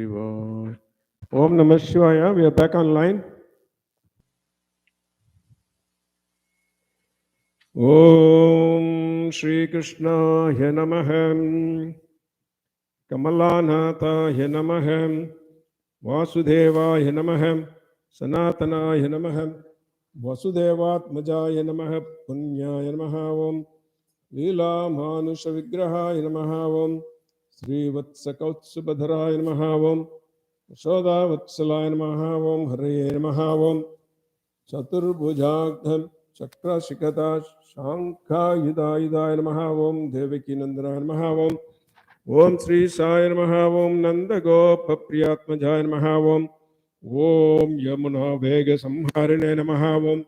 Om Namah Shivaya. We are back online. Om Shri Krishna Namaha Kamalanathaya Namaha Vasudevaya Namaha Sanatanaya Namaha Vasudevatmajaya Namaha Punyaya Namaha Om Leela Manusha Vigrahaya Namaha Om Sri Vatsakautsubadharaya Namaha Om Shoda Vatsalaya Namaha Om Hare Namaha Om Chaturbhujagdham Chakrashikata Shankha Yudayudaya Namaha Om Devaki Nandana Namaha Om Om Sri Sai Namaha Om Nanda Gopa Priyatmajaya Namaha Om Om Yamuna Vega Samharine Namaha Om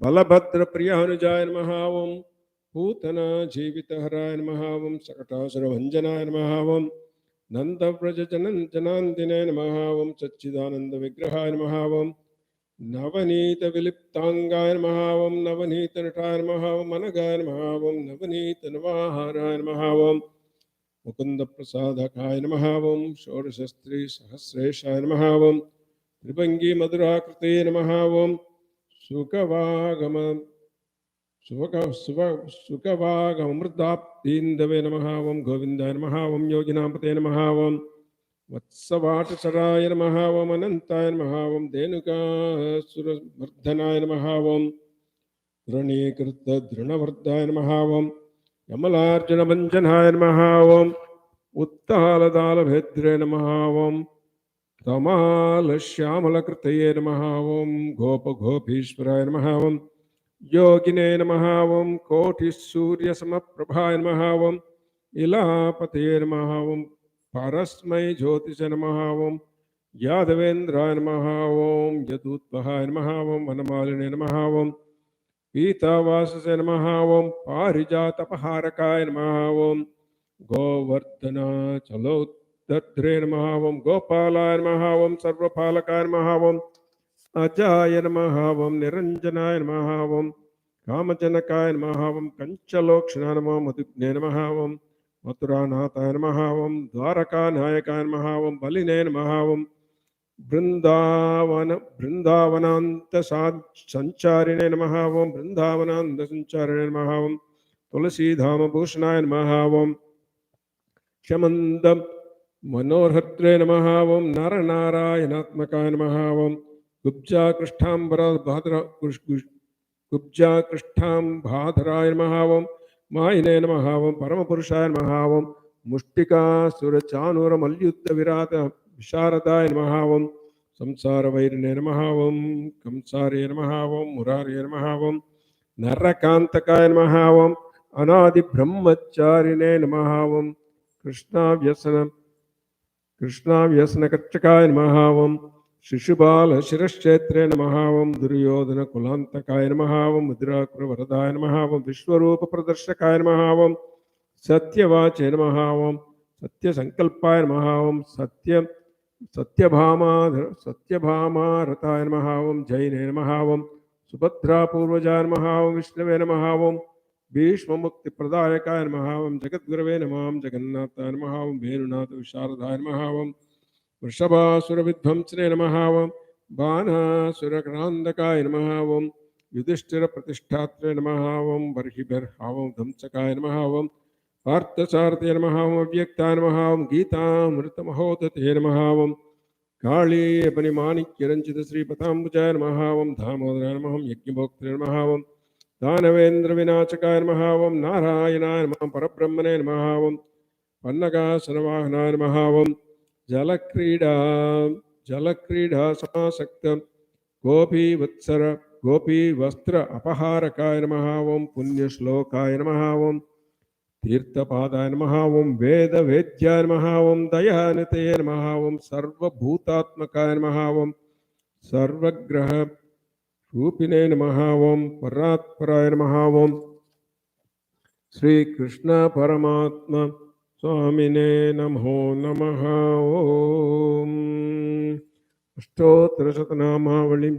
Balabhadra Priyanujaya Namaha Om Putana Jivitaharaya Namaha Om Sakatasura Vanjanaya Namaha Om Nanda Vraja Janandine Namaha Om Satchidananda Vigrahaya Namaha Om Navanita Viliptangaya Namaha Om Navanita Nataya Namaha Om Managaya Namaha Om Navanita Navaharaya Namaha Om Mukunda Prasadakaya Namaha Om Shorashastri Sahasreshaya Namaha Om Tribangi Madhurakriti Namaha Om Sukavagama Sukavagam Namaha Om Govindaya Namaha Om Yoginapate Namaha Om Vatsavata Namaha Om Anantaya Namaha Om Denuka Suramardhanaya Namaha Om Dhranekirta Dhrunavardhaya Namaha Om Yamalarjuna Manjanaya Namaha Om Uttaladala Bhedre Namaha Om Tamala Shyamala Kritaye Namaha Om Gopa Gopishwaraya Namaha Om Yogine Namaha Om Koti Surya Samaprabhaya Namaha Om Ilapate Namaha Om Parasmai Jyotisha Namaha Om Yadavendraya Namaha Om Yadutpahaya Namaha Om Vanamaline Namaha Om Pitavasase Namaha Om Parijatapaharakaya Namaha Om Govardhana Chalodadre Namaha Om Gopalaya Namaha Om Sarvapalakaya Namaha Om Ajaya Namaha Om Niranjanaya Namaha Om Kamajanakaya Namaha Om Kanchalokshana Namaha Madhukne Namaha Om Mathuranataya Namaha Om Dwaraka Nayakaya Namaha Om Baline Namaha Om Vrindavananta Sancharine Namaha Om Vrindavananda Sancharine Namaha Om Tulasi Dhama Bhushanaya Namaha Om Shamandam Manorhatre Namaha Om Naranarayanatmakaya Namaha Om Gupja Krishtambara Bhadra Gupja Krishtam Bhadaraya Namaha Om Mayine Namaha Om Paramapurushaya Namaha Om Mushtika Surachanura Malyutta Virata Visharadaya Namaha Om Samsara Vairine Namaha Om Kamsari Namaha Om Murari Namaha Om Narakantakaya Namaha Om Anadi Brahmacharine Namaha Om Krishna Vyasana Kachakaya Namaha Om Shishubala Shirashetre Namaha Om Duryodhana Kulantakaya Namaha Om Mudrakura Varadaya Namaha Om Vishwarupa Pradarshakaya Namaha Om Satyavache Namaha Om Satya Sankalpaya Namaha Om Satyabhama Rataya Namaha Om Jaine Namaha Om Subhadra Purvajaya Namaha Om Vishnave Namaha Om Bhishma Mukti Pradayakaya Namaha Om Jagadgurave Namaha Om Jagannataya Namaha Om Venunatha Visharadaya Namaha Om Vrishabha Suravidhamsane Namaha Om Bana Surakrandakaya Namaha Om Yudhishthira Pratishthatre Namaha Om Varhibhar Havam Dhamsakaya Namaha Om Parthasarthya Namaha Om Avyaktaya Namaha Om Gita Amrita Mahodate Namaha Om Kali Apanimanikya Ranjita Sri Patambujaya Namaha Om Dhamodara Namaha Om Yajnabhoktre Namaha Om Dhanavendra Vinachakaya Namaha Om Narayana Namaha Parabrahmane Namaha Om Pannaga Sanavahana Namaha Om Jalakrida Samasakta Gopi Vatsara Gopi Vastra Apaharakaya Namaha Om Punya Shlokaya Namaha Om Tirthapadaya Namaha Om Veda Vedyaya Namaha Om Dayanitaya Namaha Om Sarva Bhutatmakaya Namaha Om Sarvagraha Rupine Namaha Om Paratparaya Namaha Om Sri Krishna Paramatma Swamine Namo Namaha Om Ashtotra Satanamavalim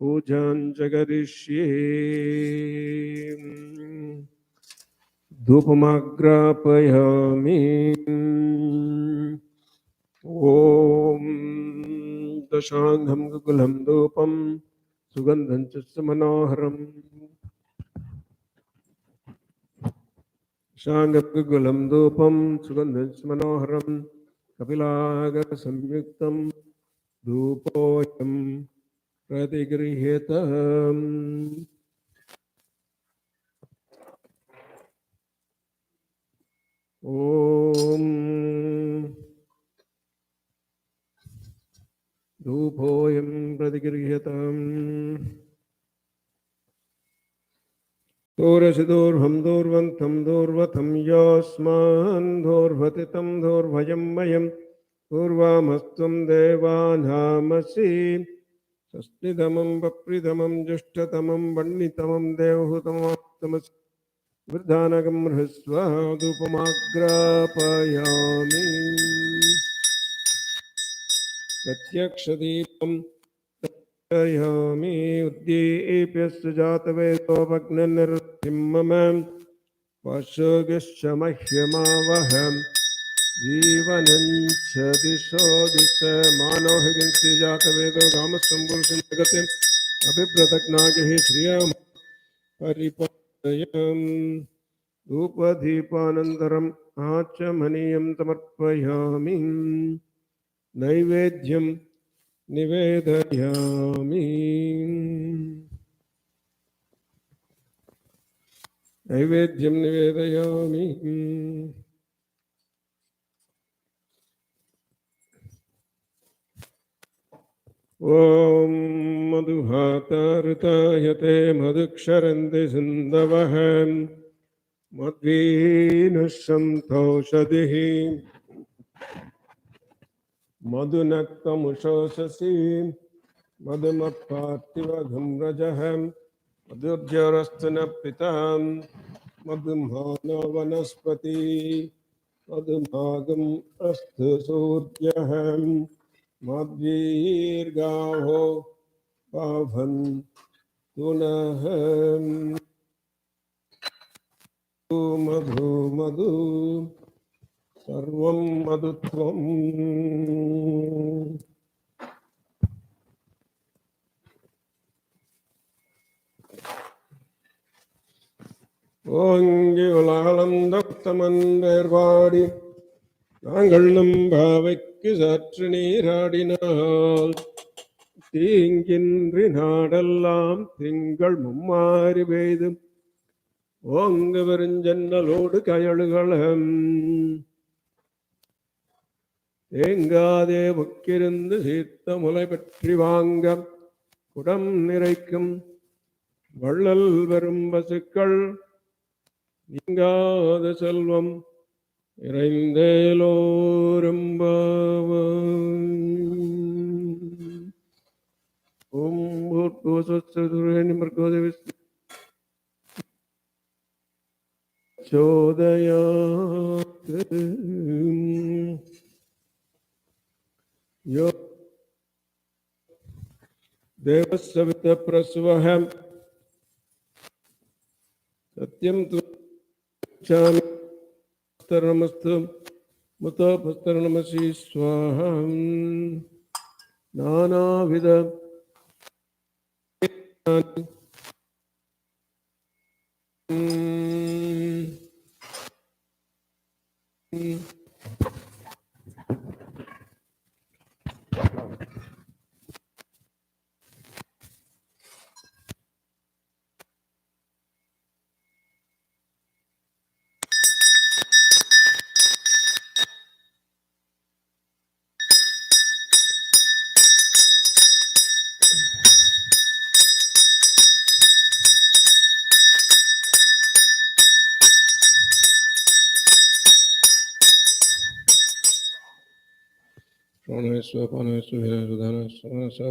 Pujan Jagadishye Dhupamagrapayami ॐ दशाङ्गं गुकुलं धूपं सुगन्धं च सुमनोहरम् दशाङ्गं गुकुलं धूपं सुगन्धं च मनोहरं कपिलागरसंयुक्तं धूपोऽयं प्रतिगृह्यताम् ॐ धूपोऽयं प्रतिगृह्यताम् दूरसिदूर्भं दूर्वन्तं दूर्वतं योऽस्मान् दूर्वतितं दूर्भयं मयं दूर्वामस्त्वं देवानामसि षष्टितमं वप्रितमं ज्येष्ठतमं वह्नितमं देवहूतमस्तमसि वृद्धानगं हृस्वा धूपमाग्रापयामि प्रत्यक्षदीपं यामि उद्दीप्यस्य जातवेदोपग्ननिर्थिं मम पशुगिश्च मह्यमावहम् जीवनं च दिशो दिश मानो हिंसि जातवेदो गामसम्पुरुषं जगतिम् अभिप्रतज्ञागिः श्रियं परिपालयम् धूपदीपानन्तरम् आचमनीयं समर्पयामि नैवेद्यं निवेदयामि नैवेद्यं निवेदयामि ॐ मधुहातारुतायते मधुक्षरन्ति सिन्धवः मद्वीनुः सन्तोषधिः मधुनक्तमुषोषसि मधुमपार्थिवघं रजः मधुर्जरस्तु न पितां मधुमानो वनस्पति मधुमागम् अस्तु सूर्यः मद्वीर्गावो पावन्तु नः मधु मधु सर्वं मधुत्वम् ஓங்கியுலாளந்தமந்தேர்வாடி நாங்கள் நம்பாவைக்கு சற்று நீராடினால் தீங்கின்றி நாடெல்லாம் திங்கள் மும்மாறி பெய்து ஓங்கு வெறுஞ்சன்னலோடு கயலுகளம் தேங்காதே புக்கிருந்து சீத்த முலை பற்றி வாங்க குடம் நிறைக்கும் வள்ளல் வெறும் பசுக்கள் நீங்காத செல்வம் देवस्सवित प्रसवः सत्यं तु चामिस्तरणमस्तु मुतोपस्तरणमसि स्वाहा नानाविध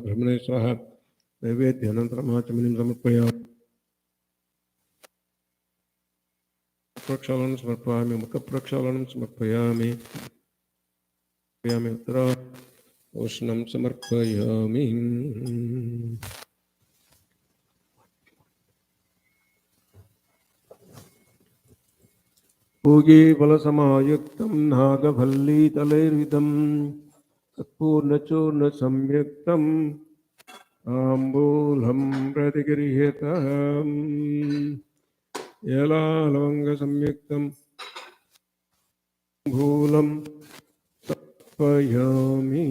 भ्रमणे स्वाहा नैवेद्यानन्तरमाचमनीं समर्पयामि प्रक्षालनं समर्पयामि मुखप्रक्षालनं समर्पयामि उत्तरा उष्णं समर्पयामि पूगीफलसमायुक्तं नागभल्लीतलैर्विधं कर्पूर्णचूर्ण संयुक्तम् आम्बूलं प्रतिगृह्यताम् एलालवंग संयुक्तम् आम्बूलं समर्पयामि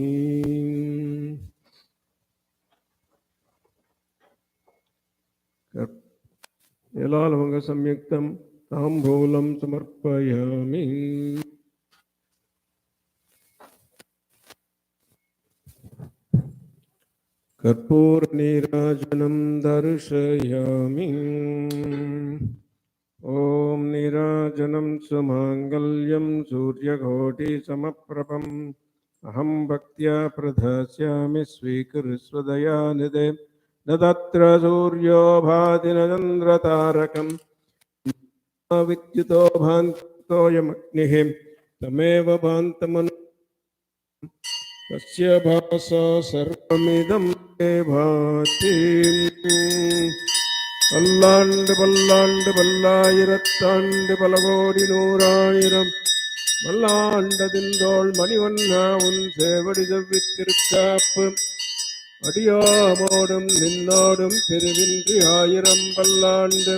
एलालवंग संयुक्तम् ताम्बूलं समर्पयामि कर्पूरनीराजनं दर्शयामि ॐ नीराजनं सुमाङ्गल्यं सूर्यकोटिसमप्रभम् अहं भक्त्या प्रदास्यामि स्वीकुरुस्वदयानिधे न तत्र सूर्यो भाति न चन्द्रतारकं न विद्युतो भान्तोऽयमग्निः तमेव भान्तमनु तस्य भासा सर्वमिदं ते भाति பல்லாண்டு பல்லாண்டு பல்லாயிரத்தாண்டு பல கோடி நூறாயிரம் மல்லாண்டதின்றோள் மணிவண்ணா உன் சேவடி செவ்வித்திருக்காப்பு அடியாமோடும் நின்னோடும் திருவின்றி ஆயிரம் பல்லாண்டு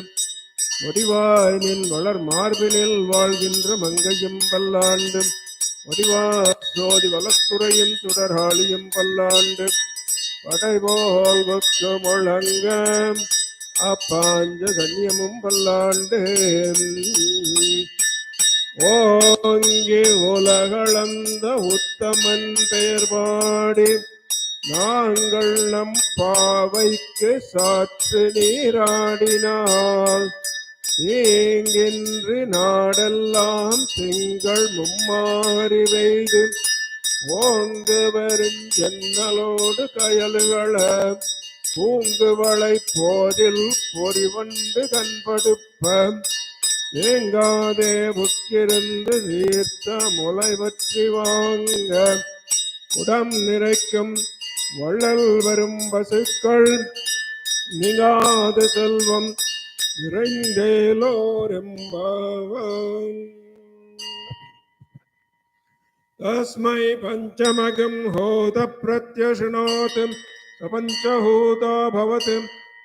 முடிவாய் நின் வளர் மார்பினில் வாழ்கின்ற மங்கையும் பல்லாண்டு முடிவாய் சோதி வளத்துறையும் சுடராளியும் பல்லாண்டு படைபோல் கொக்கு முழங்க அப்பாஞ்ச கன்யமும் பல்லாண்டு ஓங்கி உலகளந்த உத்தமன் பெயர் பாடி நாங்கள் நம் பாவைக்கு சாற்று நீராடினால் தீங்கின்றி நாடெல்லாம் திங்கள் மும்மாறி வெய்து ஓங்கு வரும் ஜன்னலோடு கயல்கள பூங்குவளை போதில் பொறிவண்டு கண்படுப்ப ஏங்காதே புக்கிருந்து தீர்த்த முளை பற்றி வாங்க உடம் நிறைக்கும் வள்ளல் வரும் பசுக்கள் நீங்காத செல்வம் நிறைந்தேலோரெம்பாவாம் தஸ்மை பஞ்சமகம் ஹோத பிரத்யஷ்ணோத் பஞ்சஹூதோ பவத்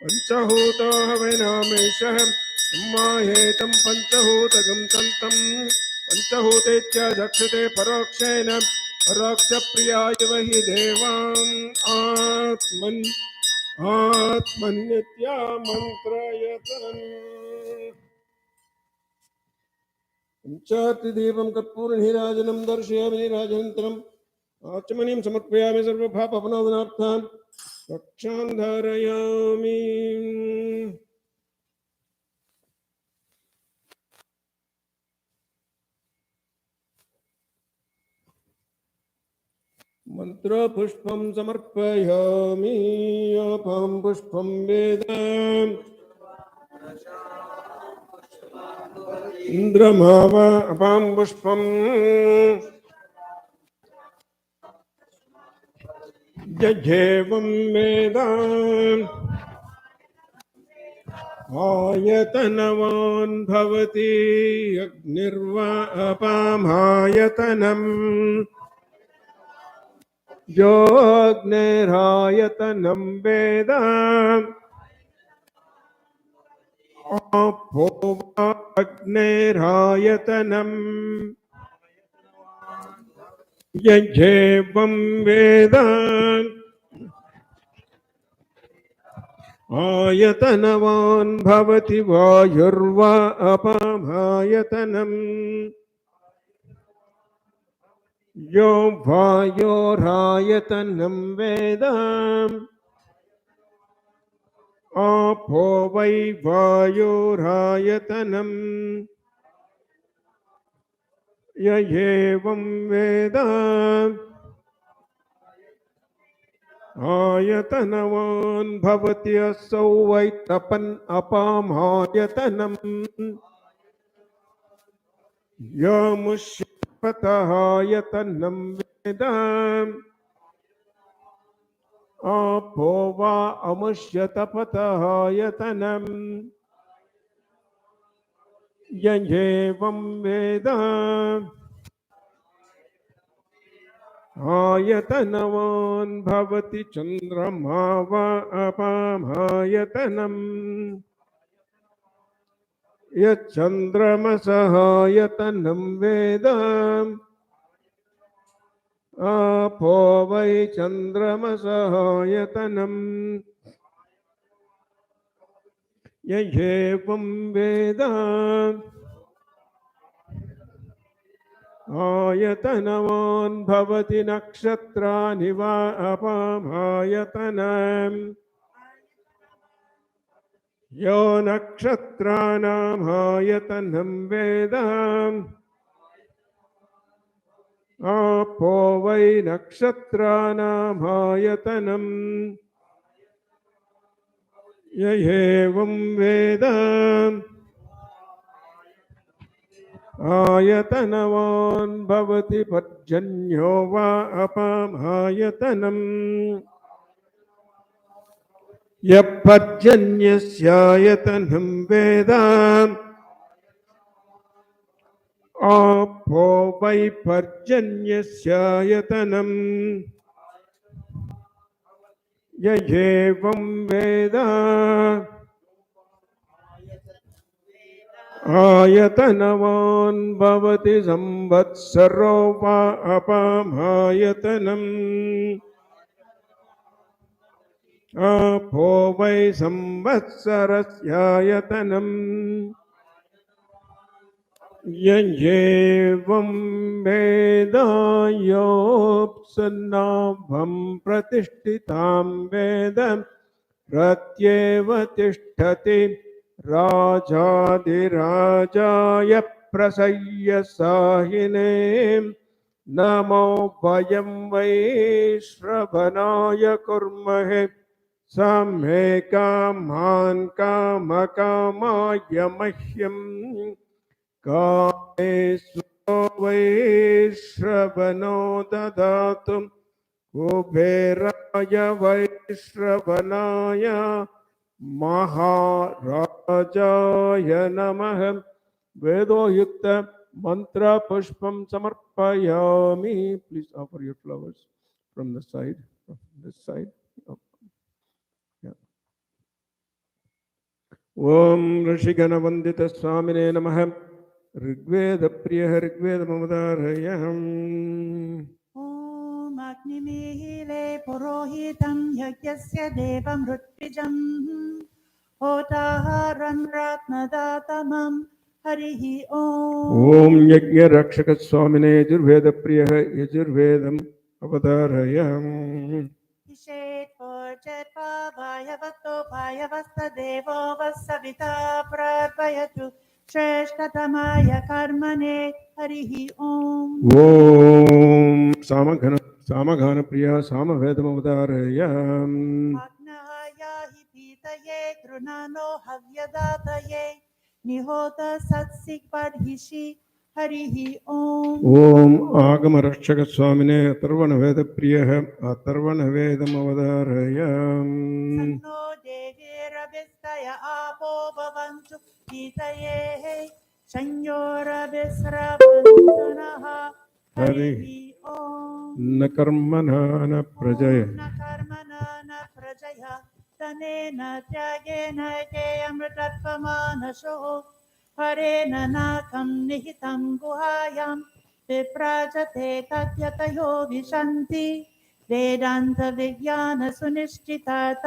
பஞ்சஹூதோ வைநாமேஷः மாயேதம் பஞ்சஹூதகம் தந்தம் பஞ்சஹூதேத்ய ஜக்ஷதே பரோக்ஷேன பரோக்ஷப்ரியாய வஹி தேவாம் ஆத்மன் ஆத்மன்யத்யா மந்த்ரயதன் पंचार्तिदीपं कर्पूरनीराजनं दर्शयामि नीराजनन्तरम् आचमनीं समर्पयामि सर्वपापनाशनार्थं रक्षां धारयामि मन्त्रपुष्पं समर्पयामि अपं पुष्पं वेद इंद्रमाव अपां पुष्पं जजेवं वेद आयतनवान् भवति अग्निर्वा अपामायतनम् योऽग्निरायतनं वेद आपो वा अग्निरायतनम् यज्ञेवं वेद आयतनवान् भवति वायुर्वा अपामायतनम् यो वायोरायतनं वेद आपो वै वायोरायतनम् य एवं वेद आयतनवान् भवति असौ वै तपन् अपामायतनम् यमुष्यपतः आयतनं वेद आपो वा अमुष्यतपतः आयतनम् य एवं वेद आयतनवान् भवति चन्द्रमा वा अपामायतनम् यच्चन्द्रमसहायतनं वेद आपो वै चन्द्रमसहायतनम् य एवं वेद आयतनवान् भवति नक्षत्राणि वा अपामायतनम् यो नक्षत्राणाम् आयतनं वेद आपो वै नक्षत्राणाम् आयतनम् य एवं वेद आयतनवान् भवति पर्जन्यो वा अपामायतनम् यः पर्जन्यस्यायतनं वेद आपो वै पर्जन्यस्यायतनम् य एवं वेद आयतनवान् भवति संवत्सरो वा अपामायतनम् आपो वै संवत्सरस्यायतनम् य एवं वेद योऽप्सन्नाभं प्रतिष्ठितां वेद प्रत्येव तिष्ठति राजाधिराजाय प्रसह्य साहिने नमो वयं वै श्रवणाय कुर्महे समे कामान् कामकामाय मह्यम् कामेषु वै श्रवणो ददातु कुबेराय वै श्रवणाय महाराजाय नमः वेदोयुक्त मंत्र पुष्पम समर्पयामि. Please offer your flowers from the side, from this side. ओम ऋषिगण वंदित स्वामिने नमः. ऋग्वेद प्रिय ऋग्वेद ममदारयम्. ओम अग्निमीहिले पुरोहितं यज्ञस्य देवं ऋत्विजं होताहारं रत्नदातमं हरिः ओम यज्ञ रक्षक स्वामिने यजुर्वेद प्रिय यजुर्वेदम् अवतारयम्. भायवस्तदेवो वत्सविता प्रार्थयतु श्रेष्ठतमाय कर्मणे हरिः ओम्. ओम सामगान प्रिय सामवेदमवतारयम्. अग्नहायाहि पीतये गृणानो हव्यदातये निहोत सत्सिक्पर्हिषि हरिः ओम्. ओम आगम रक्षक स्वामिने अथर्वण वेद प्रिय अथर्वण वेदमवतारयम्. सन्नो देवीरभिस्तय आपो भवन्तु पीतयेः संयोरभिस्रवन्तु नः हरिः ओम्. न कर्मणा न प्रजया न कर्मणा न प्रजया तनेन त्यागेन केऽमृतत्वमानशो हरेण नाकं निहितं गुहायां विप्राजते तद्यतयो विशन्ति वेदान्तविज्ञानसुनिश्चितार्थ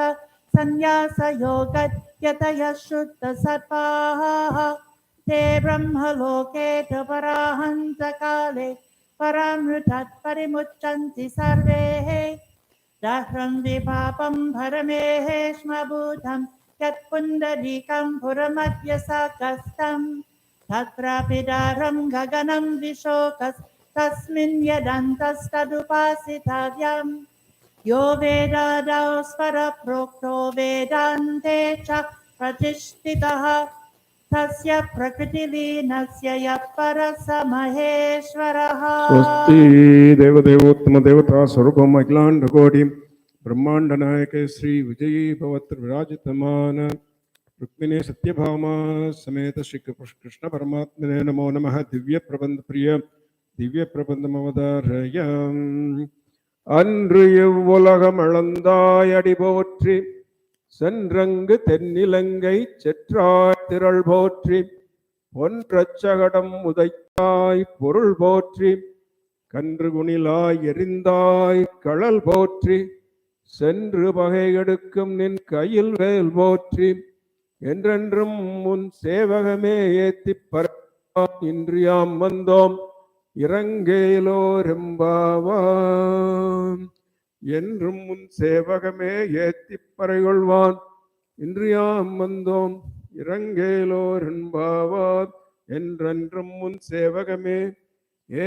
संन्यासयोगयतयः शुद्धसत्त्वाः ते ब्रह्मलोके च पराहन्तकाले परामृतात् परिमुच्यन्ति सर्वे दाह्रं विपापं भरमेः स्मभूतं यत्पुण्डरीकं पुरमध्यसकस्तं तत्रापि दारं गगनं विशोकस्तस्मिन् यदन्तस्तदुपासितव्यं यो वेदादौ स्वरप्रोक्तो वेदान्ते च प्रतिष्ठितः तस्य प्रकृतिलीनस्य यः परः महेश्वरः. स्वस्ति देवदेवोत्तम देवता स्वरूपम अखिलांड कोटि ब्रह्मांड नायक श्री विजयी भवत्र विराजतमान रुक्मिणी सत्यभामा समेत श्री कृष्ण परमात्मने नमो नमः. दिव्य प्रबंध प्रिय दिव्य प्रबंधमवतारयम्. அன்று இவ்வுலகம் அளந்தாய் அடி போற்றி, சென்றங்கு தென்னிலங்கை செற்றாய் திரள் போற்றி, பொன்றச்சகடம் உதைத்தாய் பொருள் போற்றி, கன்று குணிலாய் எரிந்தாய் கழல் போற்றி, சென்று பகை எடுக்கும் நின் கையில் வேல் போற்றி, என்றென்றும் முன் சேவகமே ஏத்திப் பரப்பான் இன்றியாம் வந்தோம் இரங்கேலோரெம்பாவாம். என்றும் முன் சேவகமே ஏத்திப் பறைகொள்வான் இன்றியாம் வந்தோம் இரங்கேலோரெம்பாவான். என்றென்றும் முன் சேவகமே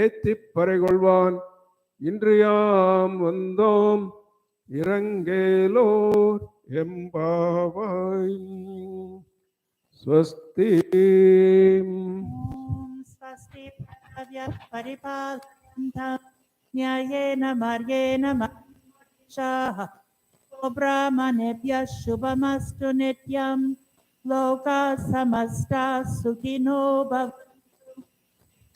ஏத்திப் பறைகொள்வான் இன்றியாம் வந்தோம் இரங்கேலோர் எம்பாவாய். ஸ்வஸ்தி. स्वस्ति प्रजाभ्यः परिपालयन्तः न्यायेन मार्गेण महीषाः ब्राह्मणेभ्यः शुभमस्तु नित्यं लोकाः समस्ताः सुखिनो भवन्तु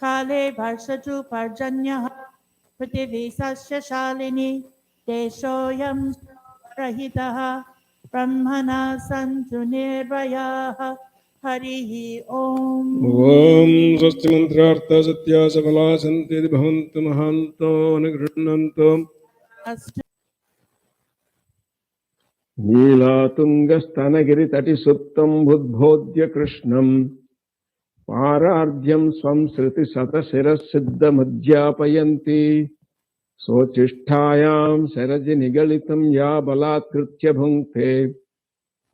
काले वर्षतु पर्जन्यः पृथिवी सस्यशालिनी देशोऽयं रहितः ब्रह्मणा सन्तु निर्भयाः हरिः ओम. ओम स्वस्ति मंत्रार्थ सत्या सबला सन्ति भवन्तु महान्तो अनुगृह्णन्तु. नीलातुङ्गस्तनगिरितटि सुप्तं बुद्बोध्य कृष्णं पारार्ध्यं स्वं श्रुतिशतशिरः सिद्धमुद्यापयन्ति सोचिष्ठायां शरजि निगलितं या बलात्कृत्य भुङ्क्ते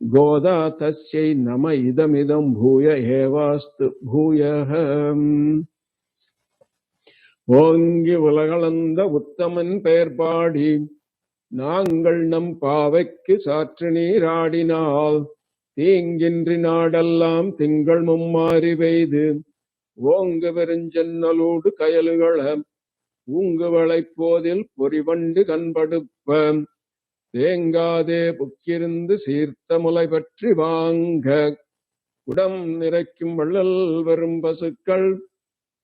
गोदा तस्यै नम इदमिदं भूय एवास्तु भूयः. ஓங்கி உலகளந்த உத்தமன் பெயர் பாடி நாங்கள் நம் பாவைக்கு சாற்று நீராடினால் தீங்கின்றி நாடெல்லாம் திங்கள் மும்மாறி பெய்து ஓங்கு பெருஞ்சன்னலோடு கயலுகள ஊங்குவளை போதில் பொறிவண்டு கண்படுப்ப தேங்காதே புக்கிருந்து சீர்த்த முலை பற்றி வாங்க உடம் நிறைக்கும் வள்ளல் வரும் பசுக்கள்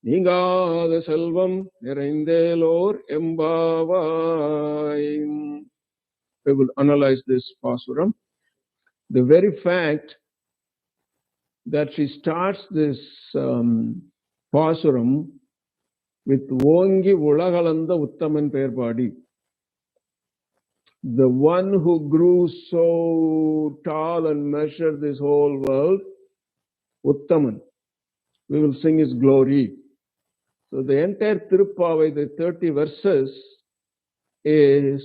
நீங்காத செல்வம் நிறைந்தேலோர் எம்பாவாய். We will analyze this pasuram. The very fact that she starts this pasuram with Ongi Ulagalanda Uttaman Perbadi, the one who grew so tall and measured this whole world, Uttaman. We will sing his glory. So the entire Tirupavai, the 30 verses, is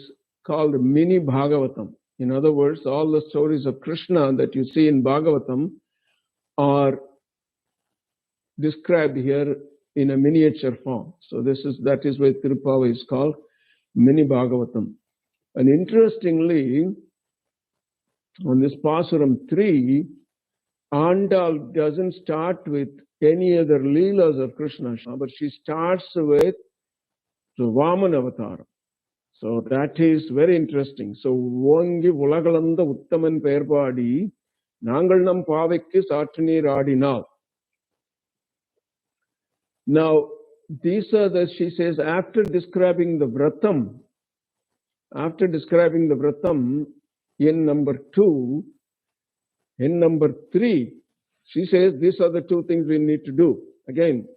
called mini Bhagavatam. In other words, all the stories of Krishna that you see in Bhagavatam are described here in a miniature form. So that is why Tirupavai is called mini Bhagavatam. And interestingly, on this Pasuram 3, Andal doesn't start with any other Leelas of Krishna, but she starts with the Vaman Avatar. So that is very interesting. So, Ongi Ulagalanda Uttaman Perbadi, Nangal Nam Pavekki Satani Radinal. Now, these are she says, after describing the Vratam in number 2, in number 3, she says these are the two things we need to do. Again,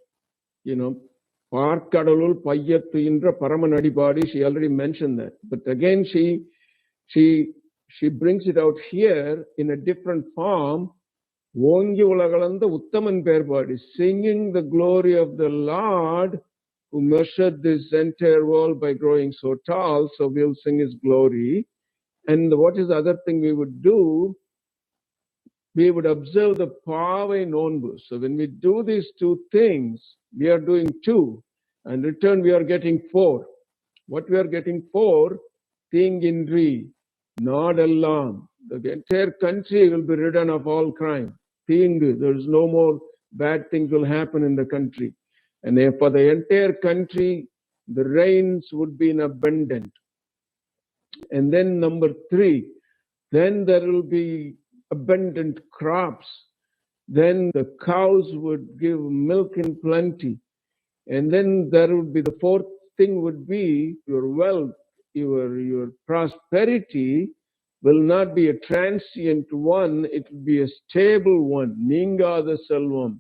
Parkadalul Payyattu Indra Paramanadipadi, she already mentioned that. But again, she brings it out here in a different form. Ongi Ulagalanda Uttaman Perbadi, singing the glory of the Lord who measured this entire world by growing so tall. So we'll sing his glory. And what is the other thing we would do? We would observe the Pavai Nonbu. So when we do these two things, we are doing 2. And in return, we are getting 4. What we are getting 4? Thingindri, Nadallam. The entire country will be ridden of all crime. Thing, there is no more bad things will happen in the country. And for the entire country, the rains would be in abundance. And then number 3, then there will be abundant crops. Then the cows would give milk in plenty. And then there would be the 4th thing would be your wealth your prosperity will not be a transient one, it will be a stable one. Ningada selvam.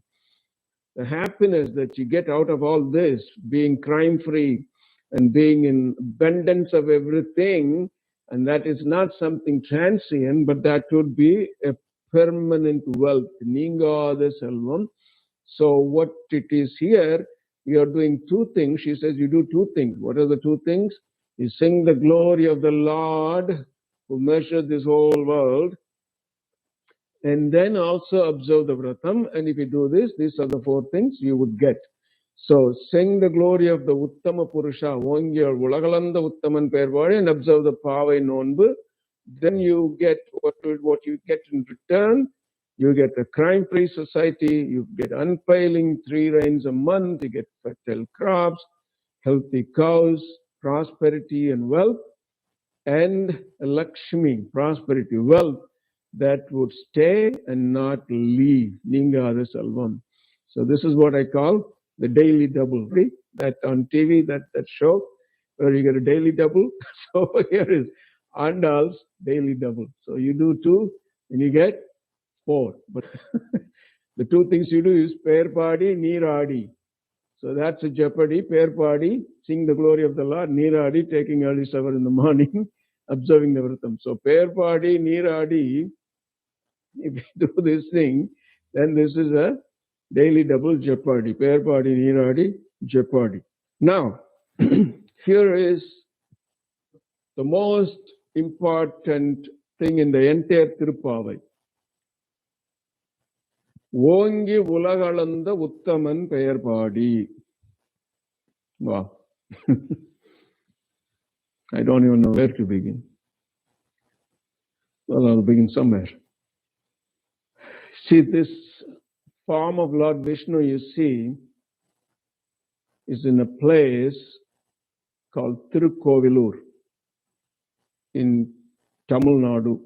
The happiness that you get out of all this, being crime free and being in abundance of everything, and that is not something transient, but that would be a permanent wealth. Ningada selvam. So what it is here, we are doing two things. She says you do two things. What are the two things? You sing the glory of the Lord who measured this whole world, and then also observe the vratam. And if you do this, these are the four things you would get. So sing the glory of the Uttama Purusha, Vongir Ulagalanda Uttaman Pervadi, and observe the Pavai Nonbu. Then you get what you get in return. You get a crime-free society, you get unfailing 3 rains a month, you get fertile crops, healthy cows, prosperity and wealth, and Lakshmi, prosperity, wealth that would stay and not leave. Ningada Salvam. So this is what I call the daily double. See that on TV, that show where you get a daily double. So here is Andal's daily double. So you do 2 and you get 4. But the 2 things you do is pair party, neeradi. So that's a jeopardy, pair party, sing the glory of the Lord, neeradi, taking early shower in the morning, observing the vratam. So pair party, neeradi, if you do this thing, then this is a daily double jeopardy. Pair party, neeradi, jeopardy. Now, here is the most important thing in the entire Tirupavai. Vongi Ulagalanda Uttaman Payar Padi. Wow. I don't even know where to begin. Well, I'll begin somewhere. See, this form of Lord Vishnu you see is in a place called Tirukovilur in Tamil Nadu.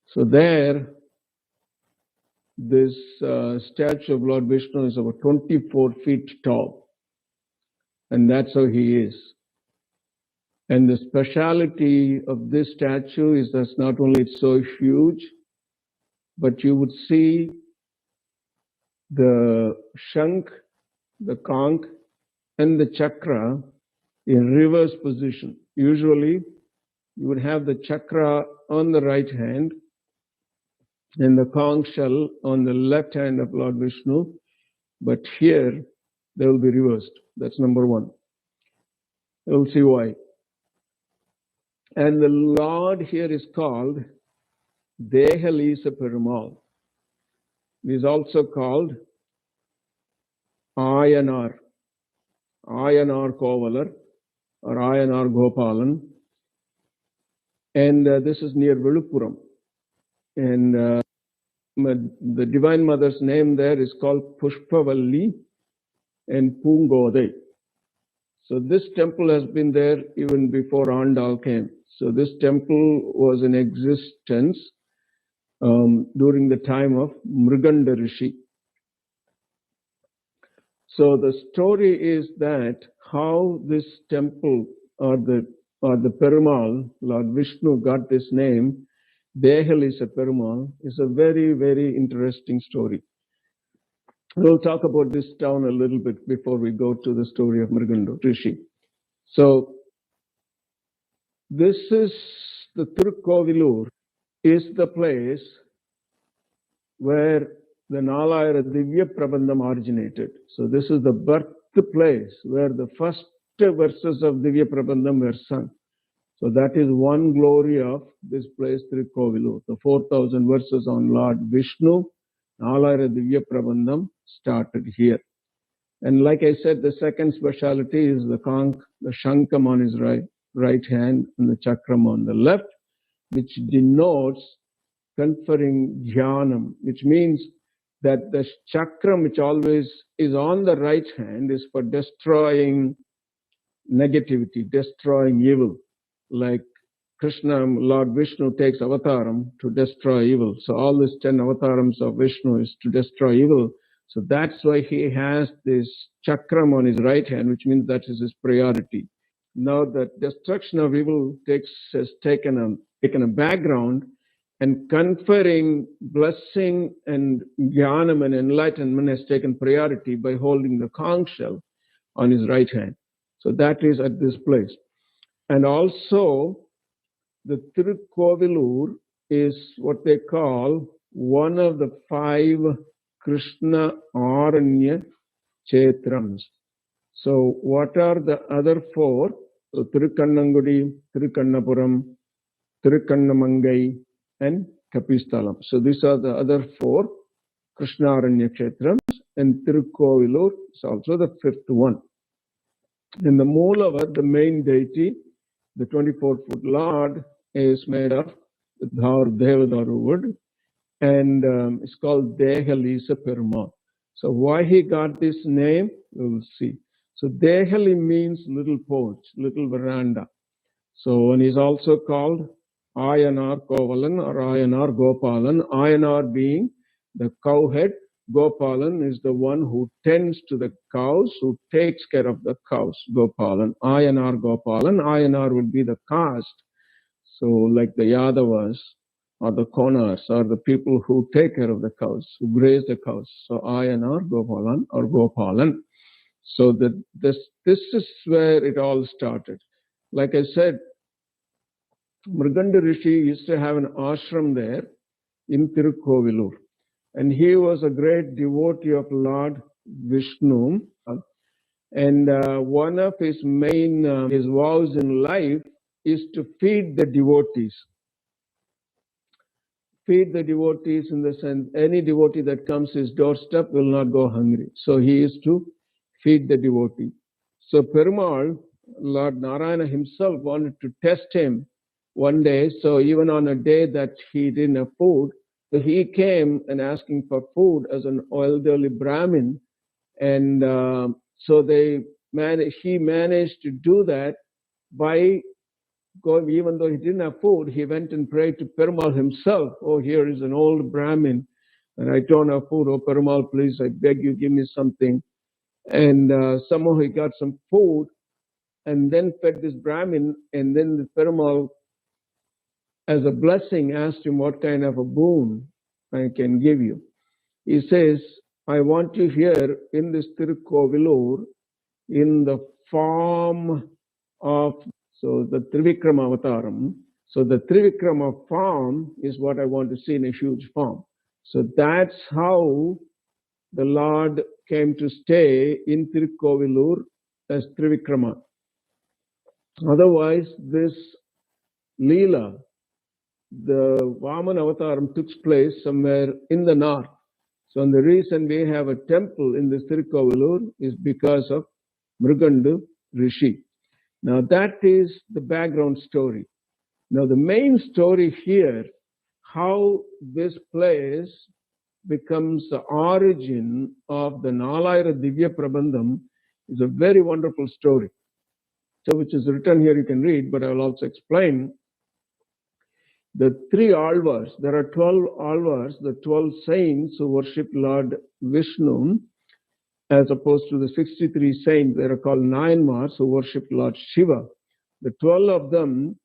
So there, this statue of Lord Vishnu is about 24 feet tall. And that's how he is. And the speciality of this statue is that not only it's so huge, but you would see the shank, the conch, and the chakra in reverse position. Usually, you would have the chakra on the right hand and the conch shell on the left hand of Lord Vishnu, but here they will be reversed. That's number 1. You'll see why. And the Lord here is called Dehalisa Perumal. He is also called Ayanar, Ayanar Kovalar, or Ayanar Gopalan. And this is near Viluppuram. And the Divine Mother's name there is called Pushpavalli and Pungodai. So this temple has been there even before Andal came. So this temple was in existence during the time of Mriganda Rishi. So the story is that how this temple or the Perumal, Lord Vishnu got this name, Dehalisa Perumal, is a very, very interesting story. We'll talk about this town a little bit before we go to the story of Mriganda Rishi. So this is the Tirukovilur, is the place where the Nalayana Divya Prabandham originated. So this is the birthplace where the first verses of Divya Prabandham were sung. So that is one glory of this place, Tirukovilur. The 4,000 verses on Lord Vishnu, Nalayana Divya Prabandham started here. And like I said, the second specialty is the conch, the shankam on his right hand and the chakram on the left, which denotes conferring jnanam, which means that the chakram, which always is on the right hand, is for destroying negativity, destroying evil. Like Krishna, Lord Vishnu takes avataram to destroy evil. So all these 10 avatarams of Vishnu is to destroy evil. So that's why he has this chakram on his right hand, which means that is his priority. Now the destruction of evil has taken a background, and conferring blessing and jnanam and enlightenment has taken priority by holding the conch shell on his right hand. So that is at this place. And also the Tirukkovilur is what they call one of the 5 Krishna Aranya Kshetrams. So what are the other 4? So Tirukannangudi, Tirukannapuram, Tirukannamangai, and Kapisthalam. So these are the other 4 Krishna Aranya Kshetrams, and Tirukkovilur is also the 5th one. In the Moolavar, the main deity, the 24-foot Lord, is made of Devadaru wood, and it's called Dehalisa Perumal. So why he got this name, we will see. So Dehali means little porch, little veranda. So, and he's also called Ayanar Kovalan or Ayanar Gopalan. Ayanar being the cowhead, Gopalan is the one who tends to the cows, who takes care of the cows, Gopalan. Ayanar Gopalan. Ayanar would be the caste. So like the Yadavas or the Konars or the people who take care of the cows, who graze the cows. So Ayanar Gopalan or Gopalan. So this is where it all started. Like I said, Mriganda Rishi used to have an ashram there in Tirukkovilur. And he was a great devotee of Lord Vishnu. And one of his main his vows in life is to feed the devotees. Feed the devotees in the sense, any devotee that comes to his doorstep will not go hungry. So he is to feed the devotee. So Perumal, Lord Narayana himself, wanted to test him one day. So even on a day that he didn't have food, so he came and asking for food as an elderly Brahmin. And so he managed to do that by going, even though he didn't have food, he went and prayed to Perumal himself. Oh, here is an old Brahmin, and I don't have food. Oh, Perumal, please, I beg you, give me something. And somehow he got some food and then fed this Brahmin. And then the Perumal, as a blessing, asked him what kind of a boon I can give you. He says, I want you here in this Tirukkovilur in the form of, so the Trivikrama Avataram. So the Trivikrama form is what I want to see in a huge form. So that's how the Lord came to stay in Tirukkovilur as Trivikrama. Otherwise, this Leela, the Vaman Avataram, took place somewhere in the north. So the reason we have a temple in this Tirukkovilur is because of Mrigandu Rishi. Now that is the background story. Now the main story here, how this place becomes the origin of the Nalayara Divya Prabandham, is a very wonderful story. So which is written here, you can read, but I will also explain. The 3 alvars, there are 12 alvars, the 12 saints who worship Lord Vishnu, as opposed to the 63 saints, they are called Nayanmars who worship Lord Shiva. The 12 of them,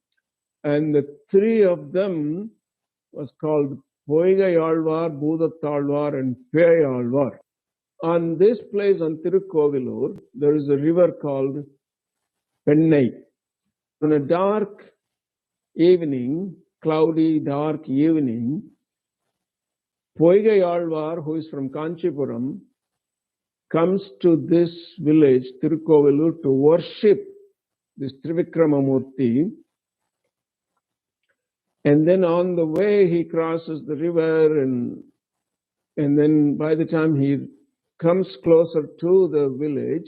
and the 3 of them was called Poigai Alvar, Bhudattalvar, and Pei Alvar. On this place on Tirukkovilur, there is a river called Pennai. On a dark evening, cloudy, dark evening, Poigai Alvar, who is from Kanchipuram, comes to this village, Tirukkovilur, to worship this Trivikrama Murti. And then on the way, he crosses the river, and then by the time he comes closer to the village,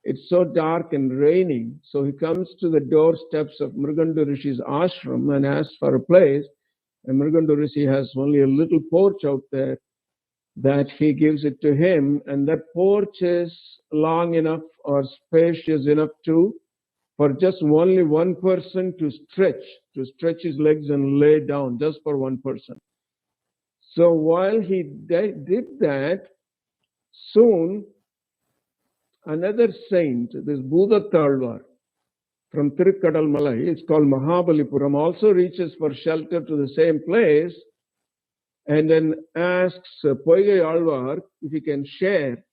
it's so dark and raining. So he comes to the doorsteps of Mrigandu Rishi's ashram and asks for a place. And Mrigandu Rishi has only a little porch out there that he gives it to him. And that porch is long enough or spacious enough for just only one person to stretch his legs and lay down, just for one person. So while he did that, Soon, another saint, this Bhudathalvar from Tirukkadal Malai, it's called Mahabalipuram, also reaches for shelter to the same place and then asks Poigai Alvar if he can share.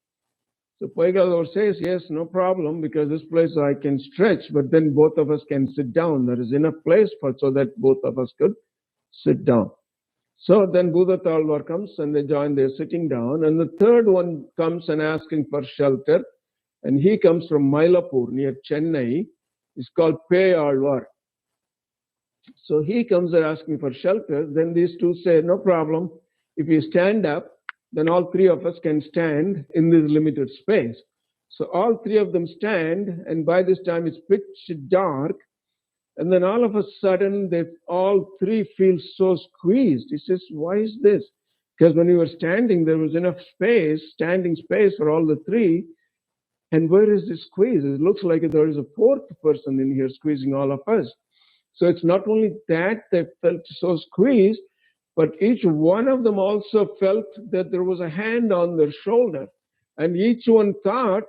So Poigai Alvar says, yes, no problem, because this place I can stretch, but then both of us can sit down. There is enough place so that both of us could sit down. So then Bhudathalvar comes and they join, they're sitting down, and the third one comes and asking for shelter, and he comes from Mylapore near Chennai. It's called Peyalvar. So he comes and asking for shelter. Then these two say, no problem. If you stand up, then all three of us can stand in this limited space. So all three of them stand, and by this time it's pitch dark. And then all of a sudden, they all three feel so squeezed. He says, why is this? Because when we were standing, there was enough space, standing space for all the three. And where is this squeeze? It looks like there is a fourth person in here squeezing all of us. So it's not only that they felt so squeezed, but each one of them also felt that there was a hand on their shoulder. And each one thought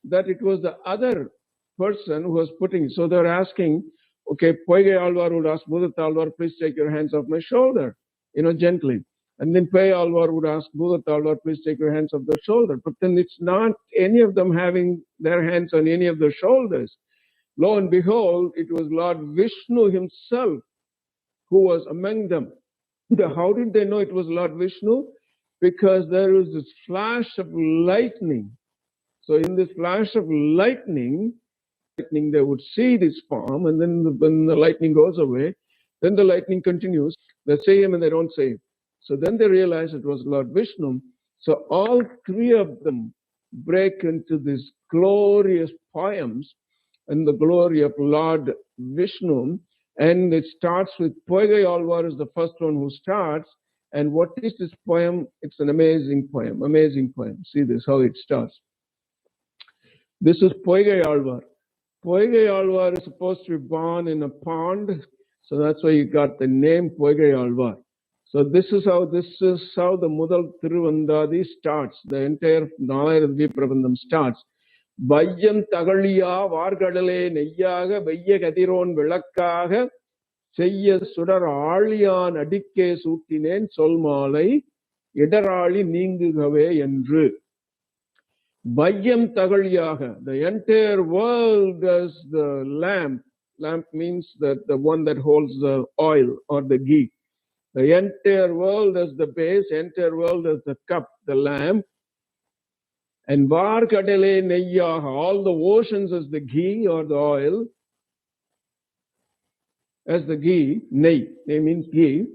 that it was the other person who was putting. So they're asking, okay, Poigai Alvar would ask Bhudathalvar, please take your hands off my shoulder, gently. And then Pei Alvar would ask Bhudathalvar, please take your hands off their shoulder. But then it's not any of them having their hands on any of their shoulders. Lo and behold, it was Lord Vishnu himself who was among them. How did they know it was Lord Vishnu? Because there was this flash of lightning. So in this flash of lightning, they would see this form, and then when the lightning goes away, then the lightning continues. They say him and they don't say him. So then they realize it was Lord Vishnu. So all three of them break into these glorious poems and the glory of Lord Vishnu. And it starts with Poigai Alvar is the first one who starts. And what is this poem? It's an amazing poem, amazing poem. See this, how it starts. This is Poigai Alvar. Poigai Alvar is supposed to be born in a pond. So that's why you got the name Poigai Alvar. So this is how the Mudal Tiruvandadi starts. The entire Narayana Prabandham starts. Vayyam Tagaliya Vargadale Neyyaga Vayya Kadiron Vilakkaga Seyya Sudar Aliyan Adikke Sutinen Solmalai Idarali Ningugave Endru. Vayyam Tagaliyaga. The entire world is the lamp. Lamp means that the one that holds the oil or the ghee. The entire world is the base, entire world is the cup, the lamp. And Varkadale Neyyaha, all the oceans is the ghee or the oil. As the ghee, ney means ghee.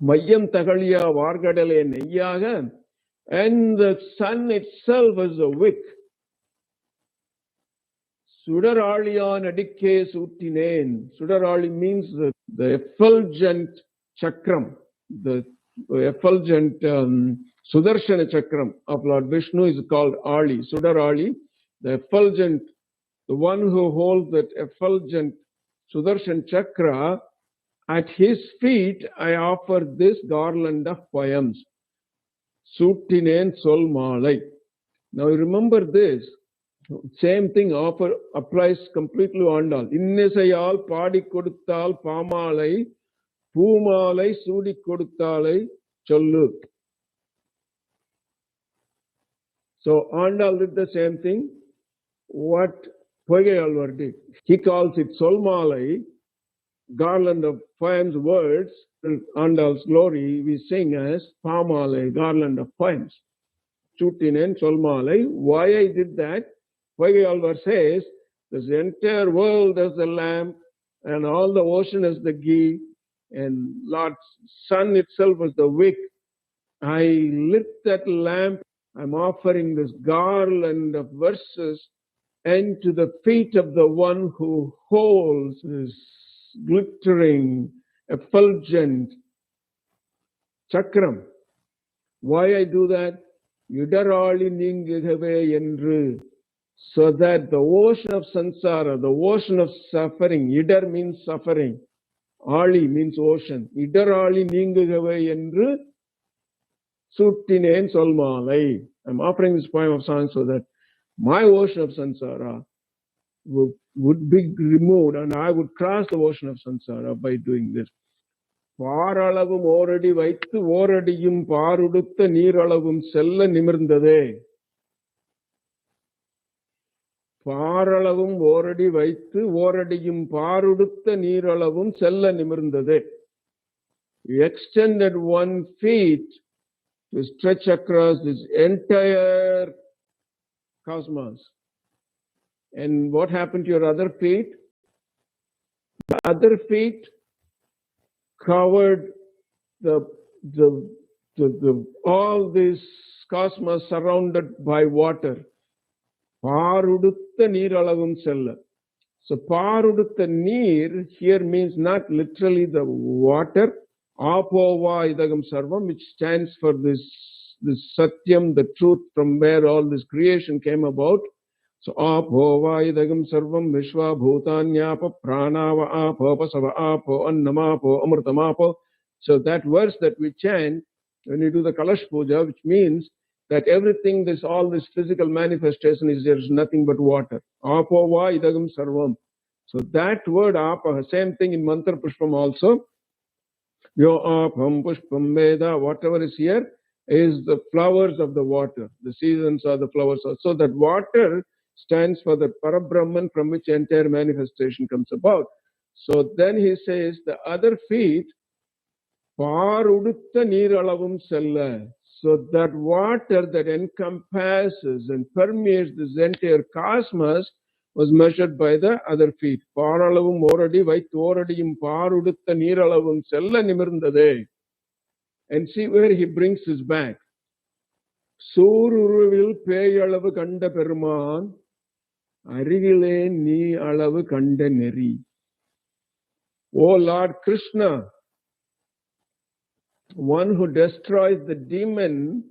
Vayyam Tagaliya Varkadale Neyyaha. And the sun itself is a wick. Sudaraliyan Adikke Sutinen. Sudarali means the effulgent chakram, the effulgent Sudarshana chakram of Lord Vishnu is called Ali. Sudarali, the effulgent, the one who holds that effulgent Sudarshan chakra, at his feet I offer this garland of poems. Sutinen Solmalai. Now remember this. Same thing applies completely on all. Innesayal Padi Koduttal Pamalai Pumalai Sudi Koduttalai Chollu. So Andal did the same thing. What Poigai Alvar did. He calls it Solmalai, garland of poems, words. Andal's glory we sing as Pamalai, garland of poems. Chutinen Solmalai. Why I did that? Poigai Alvar says, this entire world is the lamp, and all the ocean is the ghee, and Lord's sun itself is the wick. I lit that lamp. I'm offering this garland of verses and to the feet of the one who holds this glittering, effulgent chakram. Why I do that? Yudarali ningigave endru. So that the ocean of samsara, the ocean of suffering, idar means suffering, ali means ocean, idarali ningugave endru suttinen solmalai. I'm offering this poem of song so that my ocean of samsara would be removed and I would cross the ocean of samsara by doing this. பாரளவும் ஓரடி வைத்து ஓரடியும் பாருடுத்த நீரளவும் செல்ல நிமிர்ந்ததே. பாரளவும் ஓரடி வைத்து ஓரடியும் பாருடுத்த நீரளவும் செல்ல நிமிர்ந்ததே. He extended 1 feet to stretch across this entire cosmos. And what happened to your other feet? The other feet covered all this cosmos surrounded by water. Parudutta neeralavum sella. So parudutta neer here means not literally the water. Apova idagam sarvam, which stands for this satyam, the truth from where all this creation came about. So apova idagam sarvam vishwa bhutanyapa pranava apo pasava apo annamapo amrtamapo. So that verse that we chant when you do the Kalash Puja, which means that everything, all this physical manifestation is there's nothing but water. Apova idagam sarvam. So that word apa, same thing in Mantra Pushpam also. Yo apam pushpam veda, whatever is here is the flowers of the water. The seasons are the flowers. So that water stands for the Parabrahman from which entire manifestation comes about. So then he says the other feet, parudutta neeralavum sella. So that water that encompasses and permeates this entire cosmos was measured by the other feet. Paralavum oradi vaittu oradiyum parudutta neeralavum sella nimirndade. And see where he brings us back. Sururuvil peyalavu kanda peruman, arigile nee alavu kanda neri. O Lord Krishna, one who destroys the demon,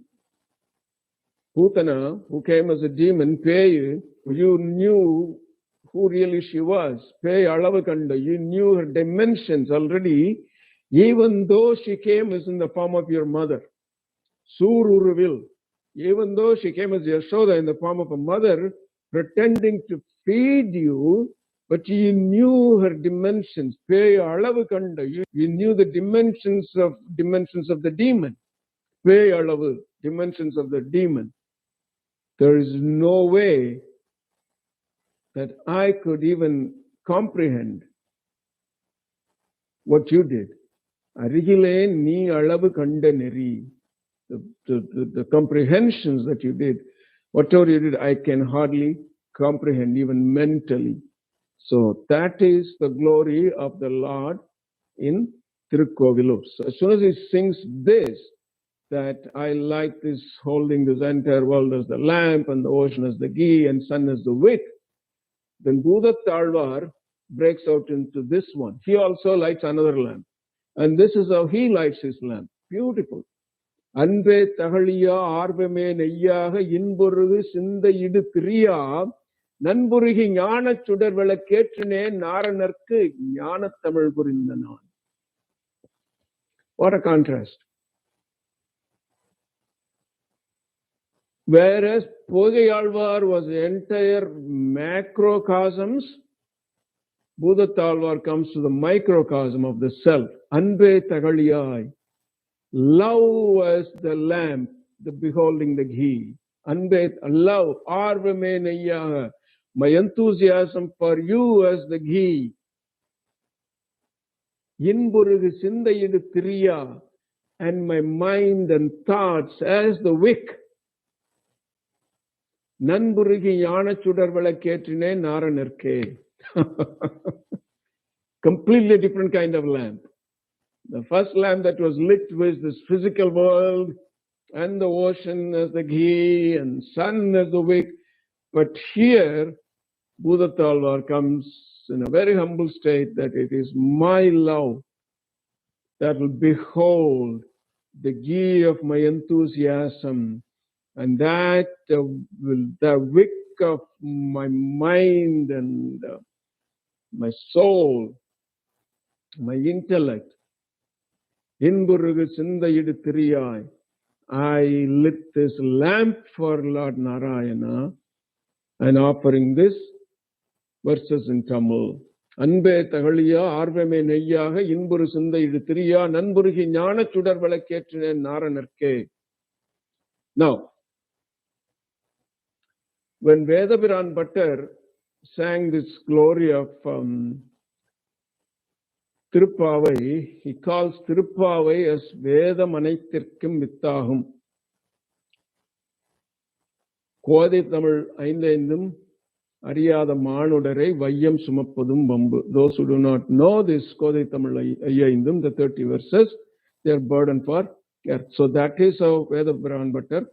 Putana, who came as a demon, Pei, you knew who really she was. Pei Alavakanda, you knew her dimensions already, even though she came as in the form of your mother. Sururuvil, even though she came as Yashoda in the form of a mother, pretending to feed you, but you knew her dimensions. Pei Alavakanda, you knew the dimensions of the demon. Pei Alavu, dimensions of the demon. There is no way that I could even comprehend what you did. Arigile ni alavu kanda neri. The comprehensions that you did, whatever you did, I can hardly comprehend, even mentally. So that is the glory of the Lord in Tirukkovilur. So as soon as he sings this, that I like this, holding this entire world as the lamp and the ocean as the ghee and sun as the wick, then Bhudattalvar breaks out into this one. He also lights another lamp. And this is how he lights his lamp. Beautiful. Anbe tahaliya arvame neyyaga inburugu sinda idu kriya நண்புருகி ஞான சுடர் விளக்கேற்றினே நாரணர்க்கு ஞான தமிழ் புரிந்த நான். What a contrast. Whereas Pogayalvar was the entire macrocosms, Bhudattalvar comes to the microcosm of the self. Anbe tagaliyai. Love as the lamp, the beholding the ghee. Anbe, love, arvame neyyaga. My enthusiasm for you as the ghee. Inburugu sindayidu kriya, and my mind and thoughts as the wick. Nanburugi yana chudar vilakkettrine naranarke. Completely different kind of lamp. The first lamp that was lit was this physical world and the ocean as the ghee and sun as the wick. But here, Bhudattalvar comes in a very humble state that it is my love that will behold the ghee of my enthusiasm, and that the wick of my mind and my soul, my intellect. Inburugu sindayidu tiriyai. I lit this lamp for Lord Narayana and offering this verses in Tamil. அன்பே தகழியா ஆர்வமே நெய்யாக இன்புறு சிந்தை இது திரியா நண்புருகி ஞான சுடர் விளக்கேற்றினேன் நாரணர்க்கே. Now, when Vedapiran Bhattar sang this glory of Tirupavai, he calls Tirupavai as Vedam அனைத்திற்கும் வித்தாகும். கோதை தமிழ் ஐந்தைந்தும் அறியாத மானுடரை வையம் சுமப்பதும் வம்பு. Those who do not know this Kothai Tamil ஐயைந்தும், the 30 verses, they are burden for earth. So that is how Vedapiran Bhattar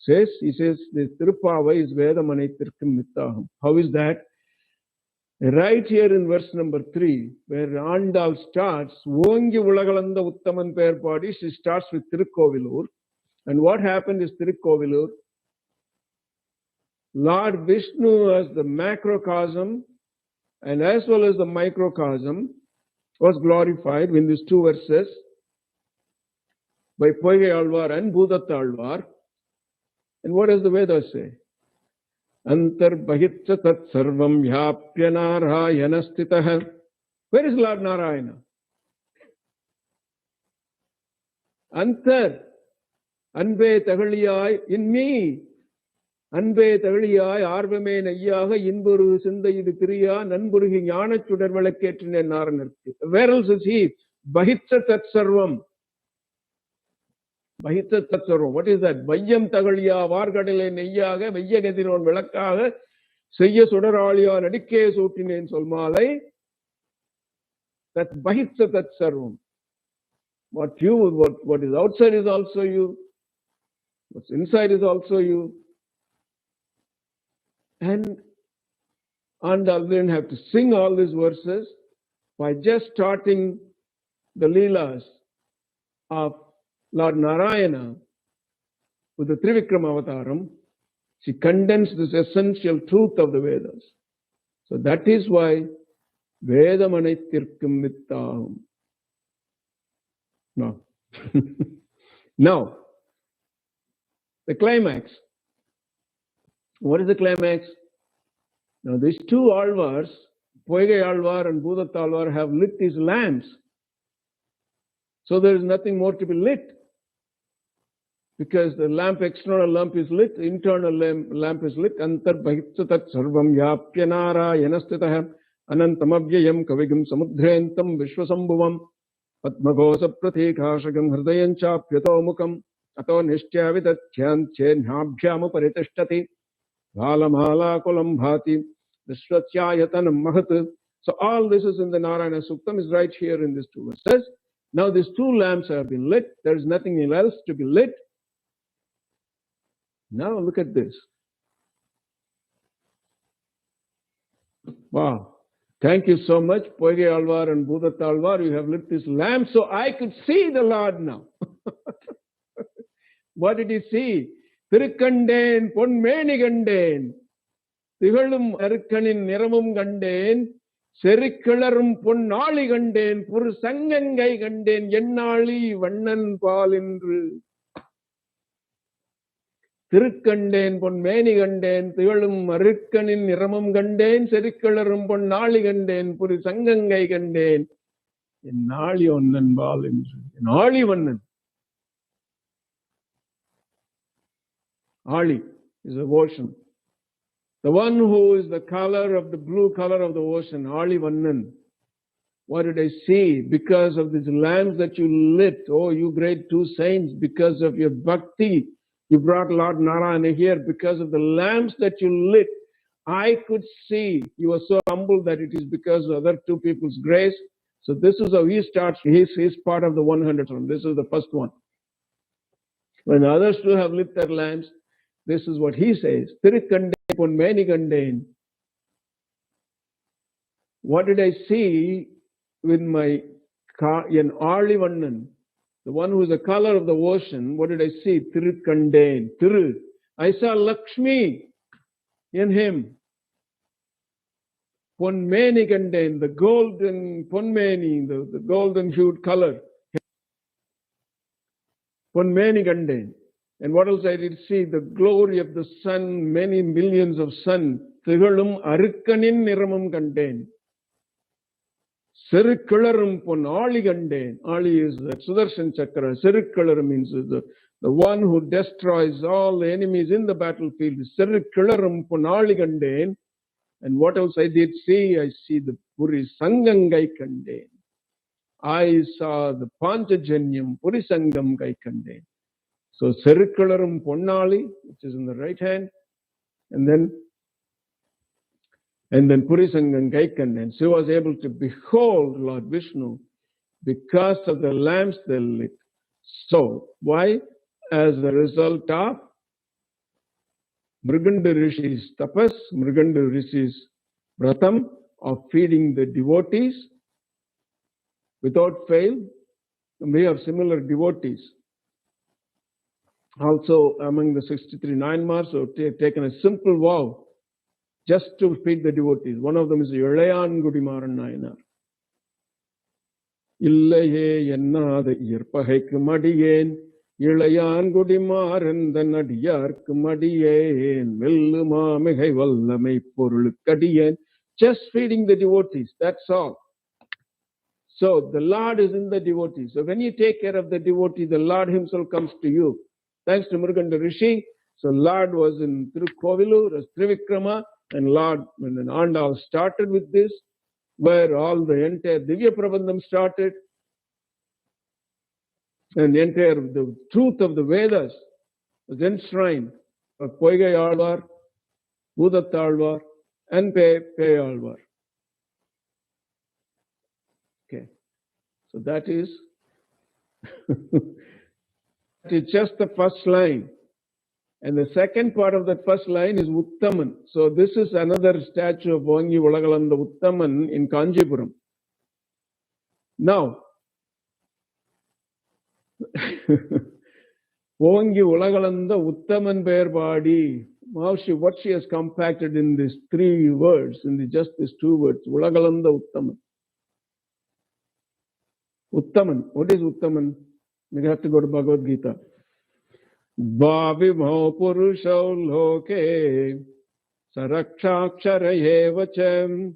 says. He says this Tirupavai is Vedam அனைத்திற்கும் வித்தாகும். How is that? Right here in verse number 3, where Andal starts, Vongi Ulagalanda Uttaman Perpadi, she starts with Tirukkovilur. And what happened is Tirukkovilur, Lord Vishnu as the macrocosm and as well as the microcosm was glorified in these two verses by Poigai Alvar and Bhudatta Alvar. And what does the Vedas say? Antar bahitsa tat sarvam yapya narayana stitah. Where is Lord Narayana? Antar, anbe tagaliyai, in me. அன்பே தகழியாய் ஆர்வமே நெய்யாக இன்புரு சிந்தை இது திரியா நண்புருகி ஞான சுடர் விளக்கேற்றினேன் நாரணர்க்கு. Where else is he? Bahitsa tat sarvam. Bahitsa tat sarvam. What is that? வையம் தகழியா வார்கடலை நெய்யாக வெய்ய கதிரோன் விளக்காக செய்ய சுடராளியா நடிக்கே சூட்டினேன் சொல்மாலை. That's bahitsa tat sarvam. What is outside is also you. What's inside is also you. And Andal didn't have to sing all these verses. By just starting the Leelas of Lord Narayana with the Trivikrama Avataram, she condensed this essential truth of the Vedas. So that is why Vedam அனைத்திற்கும் வித்தாகும். No. Now, the climax. What is the climax? Now these two Alvars, Poigai Alvar and Bhudatta Alvar, have lit these lamps. So there is nothing more to be lit. Because the lamp, external lamp is lit, internal lamp is lit. Antar bahitsa tat sarvam yapya narayana stitah anantamavyayam kavigam samudhrentam vishwasambhuvam padmagosa prathikashagam hridayam chapyato mukam ato nishtya vidatyam chenhabhyamu paritishthati Bhalamala kulam bhati vishwachyayatanam mahat. So all this is in the Narayana Suktam, is right here in these two verses. Now these two lamps have been lit. There is nothing else to be lit. Now look at this. Wow. Thank you so much, Poigai Alvar and Bhudatta Alvar. You have lit this lamp so I could see the Lord now. What did he see? திருக்கண்டேன் பொன்மேனி கண்டேன் திகழும் அருக்கனின் நிறமும் கண்டேன் செருக்கிளரும் பொன்னாளி கண்டேன் புரு சங்கங்கை கண்டேன் என்னாளி வண்ணன் பால் என்று. திருக்கண்டேன் பொன்மேனி கண்டேன் திகழும் அருக்கனின் நிறமும் கண்டேன் செருக்கிளரும் பொன்னாளி கண்டேன் புரு சங்கங்கை கண்டேன் என் நாளி வண்ணன் பால் என்று. என் ஆளி வண்ணன். Ali is the ocean. The one who is the color of the blue color of the ocean, Ali Vannan. What did I see? Because of these lamps that you lit, oh, you great two saints, because of your bhakti, you brought Lord Narayana here. Because of the lamps that you lit, I could see. You were so humble that it is because of other two people's grace. So this is how he starts. He's part of the 100 one. This is the first one. When others too have lit their lamps, this is what he says. Tirukandeen பொன்மேனி கண்டேன். What did I see with my in Alivannan, the one who is the color of the ocean? What did I see? Tirukandeen. Tiru. I saw Lakshmi in him. Ponmeni kandeen, the golden ponmeni, the golden hued color. Ponmeni kandeen. And what else I did see? The glory of the sun, many millions of sun. Thigalum arukkanin niramam kandeen. Sirikalarum ponali kandeen. Ali is the Sudarshan Chakra. Sirikalarum means the one who destroys all the enemies in the battlefield. Sirikalarum ponali kandeen. And what else I did see? I see the Puri Sangangai kandeen. I saw the Panchajanyam Puri Sangam Gai kandeen. So Serikalarum Ponnali, which is in the right hand, and then Purisangam Gaikan. And she was able to behold Lord Vishnu because of the lamps they lit. So, why? As a result of Mriganda Rishi's tapas, Mriganda Rishi's vratam of feeding the devotees without fail. We have similar devotees. Also, among the 63 Nayanmars who have taken a simple vow just to feed the devotees. One of them is Ilayan Gudimaran Nayanar. Illaye Yennada Irpahek Madiyen, Ilayan Gudimaran Danadiyark Madiyen, Villuma Mehevallame Purulukadiyen. Just feeding the devotees, that's all. So the Lord is in the devotee. So when you take care of the devotee, the Lord himself comes to you. Thanks to Mriganda Rishi. So Lord was in Tirukovilu, as Trivikrama, and Lord, when an Andal started with this, where all the entire Divya Prabandham started, and the entire the truth of the Vedas was enshrined by Poigai Alvar, Budat Alvar, and Pe Alvar. Okay, so that is it's just the first line. And the second part of that first line is Uttaman. So this is another statue of Vangi Ulagalanda Uttaman in Kanjipuram. Now, Vangi Ulagalanda Uttaman Bearbadi, what she has compacted in these three words, in just these two words, Ulagalanda Uttaman. Uttaman, what is Uttaman? We have to go to Bhagavad Gita. Bhavimo Purusha Loke Sarakshakshara Evachem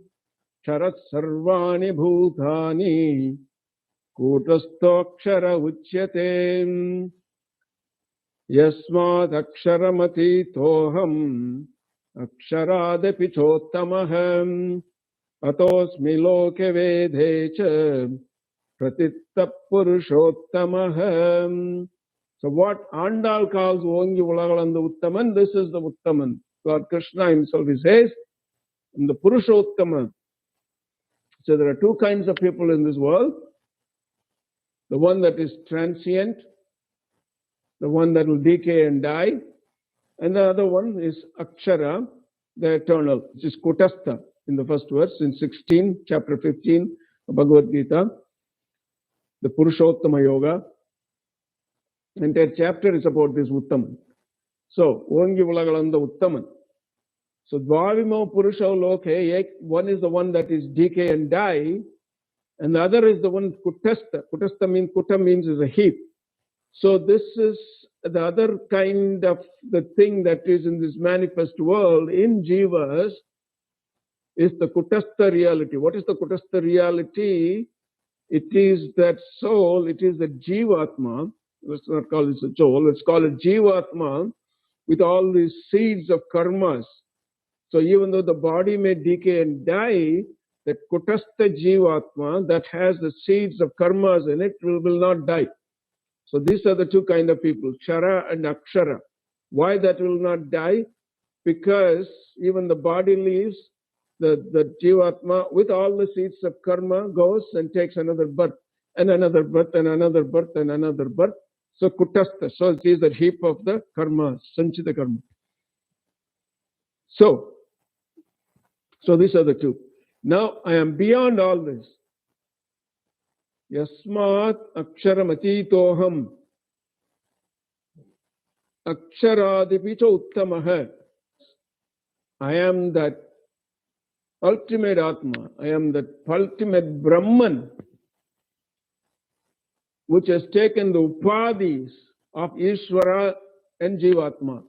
Charat Sarvani Bhutani Kutastokshara Uchyate Yasmat Aksharamati Toham Aksharadepi Chottamaham Atosmi Loke Vedecha Pratitta Purushottamaham. So what Andal calls Vangi Ulagalanda Uttaman, this is the Uttaman. Lord Krishna himself, he says, in the Purushottama. So there are two kinds of people in this world. The one that is transient, the one that will decay and die, and the other one is Akshara, the eternal, which is Kutastha in the first verse, in 16, chapter 15 of Bhagavad Gita, the Purushottama Yoga. The entire chapter is about this Uttaman. So, Vangi Ulagalanda Uttaman. So, Dvavimo Purusha Loke, one is the one that is decay and die, and the other is the one Kutastha. Kutastha means, Kuta means is a heap. So, this is the other kind of the thing that is in this manifest world, in Jivas, is the Kutastha reality. What is the Kutastha reality? It is that soul, it is the Jivatma. Let's not call it a soul, let's call it Jivatma, with all these seeds of karmas. So even though the body may decay and die, that Kutastha Jivatma that has the seeds of karmas in it will not die. So these are the two kind of people, Kshara and Akshara. Why that will not die? Because even the body leaves, the Jivatma with all the seeds of karma goes and takes another birth, and another birth, and another birth, and another birth. So Kutastha, so it is the heap of the karma, Sanchita karma. So these are the two. Now I am beyond all this. Yasmat Aksharamati Aksharadipicha Uttamaha. I am that ultimate Atma. I am that ultimate Brahman, which has taken the upadhis of Ishvara and Jivatma.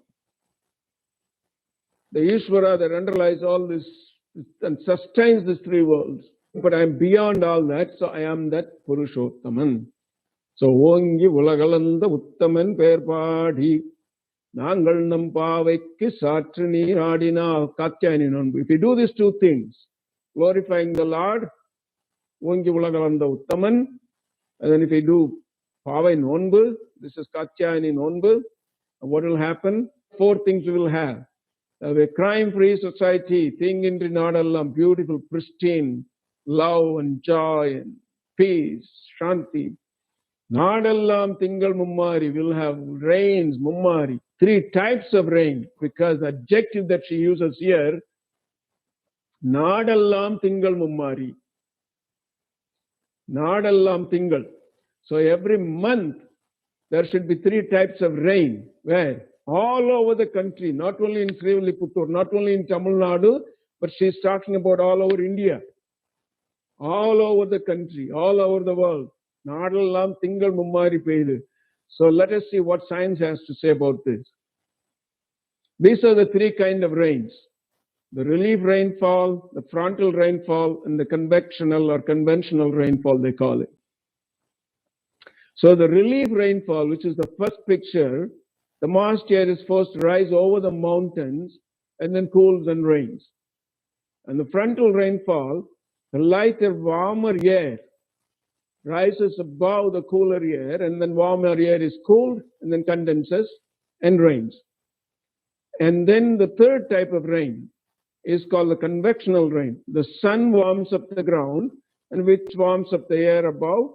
The Ishvara that underlies all this and sustains these three worlds. But I am beyond all that, so I am that Purushottaman. So, Ongi Ulagalanda Uttaman Perpadi Nangal Nampavekki Satrini Radina Katyaninun. If you do these two things, glorifying the Lord, Ongi Ulagalanda Uttaman, and then if you do Pavai Nonbu, this is Katyayani Nonbu, what will happen? Four things we will have. A crime-free society, thing in Nadalam, beautiful, pristine, love and joy and peace, Shanti. Nadalam Tingal Mummari will have rains, Mummari. Three types of rain, because the adjective that she uses here, Nadalam Tingal Mummari. Nadalam Tingal. So every month there should be three types of rain. Where? All over the country, not only in Srivilliputturu, not only in Tamil Nadu, but she's talking about all over India. All over the country, all over the world. Nadalam Tingal Mummari Peidu. So let us see what science has to say about this. These are the three kinds of rains. The relief rainfall, the frontal rainfall, and the convectional or conventional rainfall, they call it. So the relief rainfall, which is the first picture, the moist air is supposed to rise over the mountains and then cools and rains. And the frontal rainfall, the lighter, warmer air rises above the cooler air, and then warmer air is cooled and then condenses and rains. And then the third type of rain is called the convectional rain. The sun warms up the ground, and which warms up the air above,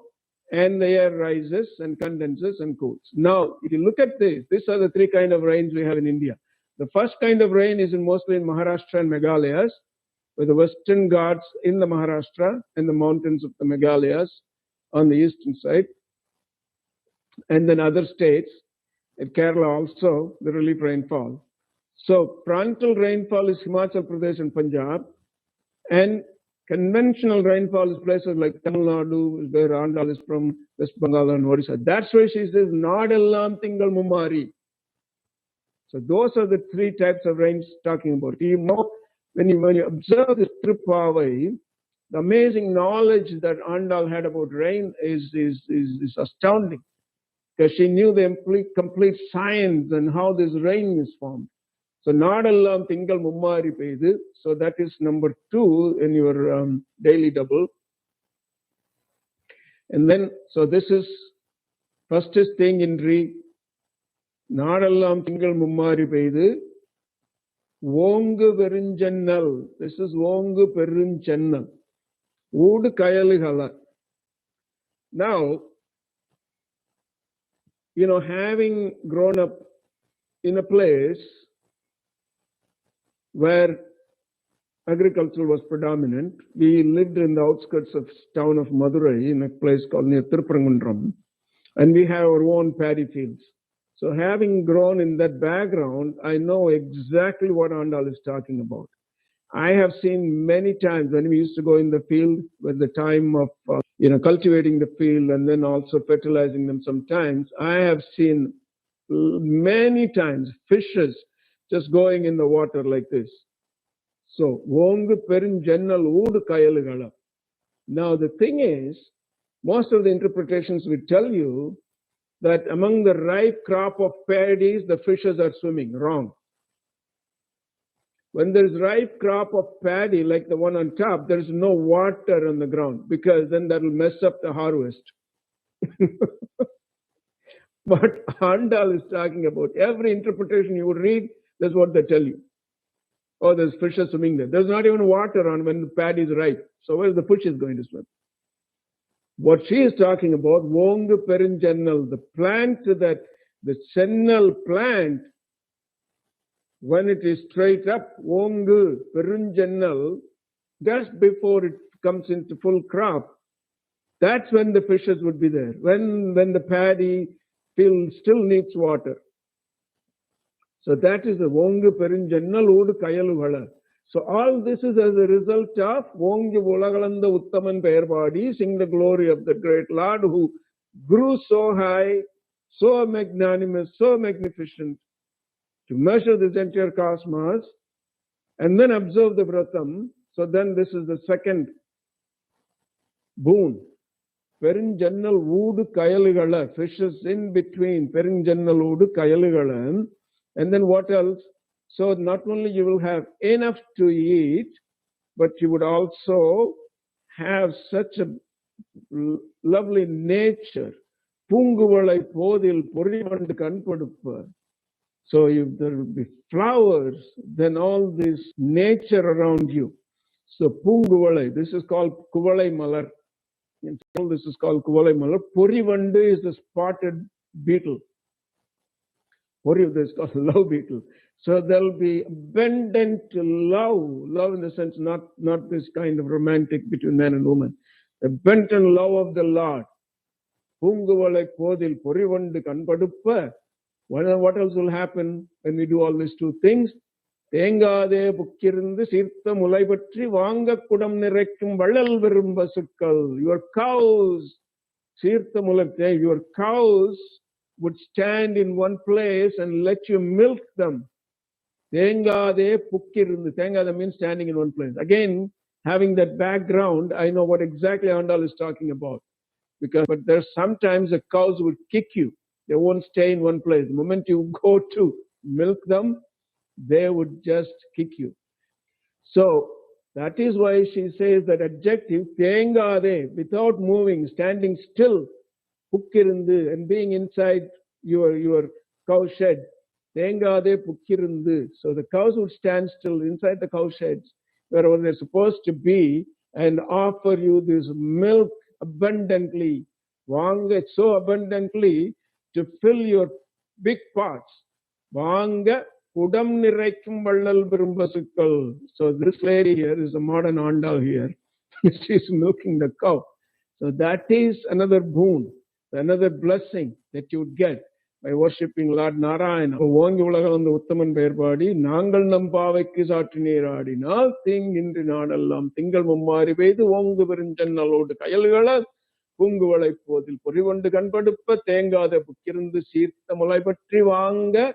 and the air rises and condenses and cools. Now, if you look at this, these are the three kinds of rains we have in India. The first kind of rain is mostly in Maharashtra and Meghalayas, with the Western Ghats in the Maharashtra and the mountains of the Meghalayas on the eastern side. And then other states, in Kerala also, the relief rainfall. So, frontal rainfall is Himachal Pradesh and Punjab, and conventional rainfall is places like Tamil Nadu, where Andal is from, West Bengal and Odisha. That's why she says, Nadalam Tingal Mummari. So those are the three types of rains talking about. You know, when you observe this Tripavai, the amazing knowledge that Andal had about rain is astounding. Because she knew the complete science and how this rain is formed. So, Nadalam Tingal Mummari Peidu. So, that is number 2 in your daily double. And then, so this is, first is thing in Re. Nadalam Tingal Mummari Peidu. Vongu Perinjannal. This is Vongu Perinjannal. Wood Kayalihala. Now, you know, having grown up in a place where agriculture was predominant, we lived in the outskirts of town of Madurai in a place called near Tirupangundram, and we have our own paddy fields. So having grown in that background, I know exactly what Andal is talking about. I have seen many times when we used to go in the field with the time of cultivating the field and then also fertilizing them sometimes, I have seen many times fishes just going in the water like this. So, Vongu Perinjannal Ood Kayalugala. Now, the thing is, most of the interpretations will tell you that among the ripe crop of paddies, the fishes are swimming. Wrong. When there is ripe crop of paddy, like the one on top, there is no water on the ground, because then that will mess up the harvest. But Andal is talking about every interpretation you would read, that's what they tell you. Oh, there's fishes swimming there. There's not even water on when the paddy is ripe. So where is the fish is going to swim? What she is talking about, Vongu Perinjannal, the plant that, the chennal plant, when it is straight up, Vongu Perinjannal, just before it comes into full crop, that's when the fishes would be there. When the paddy field still needs water. So that is the Vongu Perinjannal Ood Kayaluhala. So all this is as a result of Vongu Vulagalanda Uttaman Payarbadi, sing the glory of the great Lord who grew so high, so magnanimous, so magnificent, to measure this entire cosmos and then observe the vratam. So then this is the second boon. Perinjannal Vood Kayalugala, fishes in between, Perinjannal Vood Kayalugala. And then what else? So not only you will have enough to eat, but you would also have such a lovely nature. Punguvalai Podil Purivandu Kanpaduppa. So if there will be flowers, then all this nature around you. So Punguvalai, this is called Kuvalai Malar. In Tamil, this is called Kuvalai Malar. Purivandu is the spotted beetle. Puri, this is called love beetle. So there'll be abundant love in the sense not this kind of romantic between man and woman. Abundant love of the Lord. Punguvalai Podil Purivandu Kanpaduppa. What else will happen when we do all these two things? Tengade Bukirinde Sirtha Mulaibatri Vanga Kudam Nirekum Valal Virumbasukal. Your cows, Sirtha Mulai, your cows would stand in one place and let you milk them. Tengade Pukirinde. Tengade means standing in one place. Again, having that background, I know what exactly Andal is talking about. But there's sometimes the cows would kick you. They won't stay in one place. The moment you go to milk them, they would just kick you. So that is why she says that adjective, Tengade, without moving, standing still, Pukkirindu, and being inside your cow shed. Tengade Pukkirindu. So the cows would stand still inside the cow sheds, wherever they're supposed to be, and offer you this milk abundantly. Vanga, so abundantly, to fill your big pots. Vanga Kudam Niraikum Vallal Virumbasukal. So this lady here is a modern Andal here. She's milking the cow. So that is another boon, another blessing that you would get by worshipping Lord Narayana. Vongi Ulagam Uttaman Berbadi, Nangal Nampavaki Satiniradi, nothing in the Nadalam, Tingal Mumari Vedu, Vongu Virinjanalo, the Kayalgala. Punguvalai Podil Purivandu Kanpaduppa Tengade Pukkirindu Sirtha Mulaibatri Vanga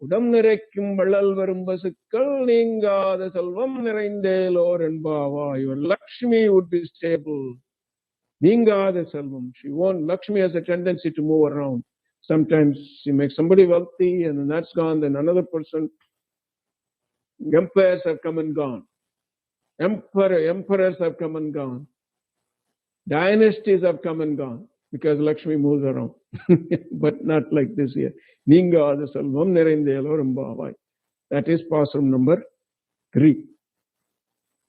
Kudam Nirekum Vallal Virumbasukal Ningada Selvam Nirainde Lorenbava. Your Lakshmi would be stable. Ningada Selvam. She won't. Lakshmi has a tendency to move around. Sometimes she makes somebody wealthy and then that's gone, then another person. Empires have come and gone. Emperors have come and gone. Dynasties have come and gone because Lakshmi moves around, but not like this here. Ninga Adasalvam Neraindelo Rambhavai. That is Pasram number 3.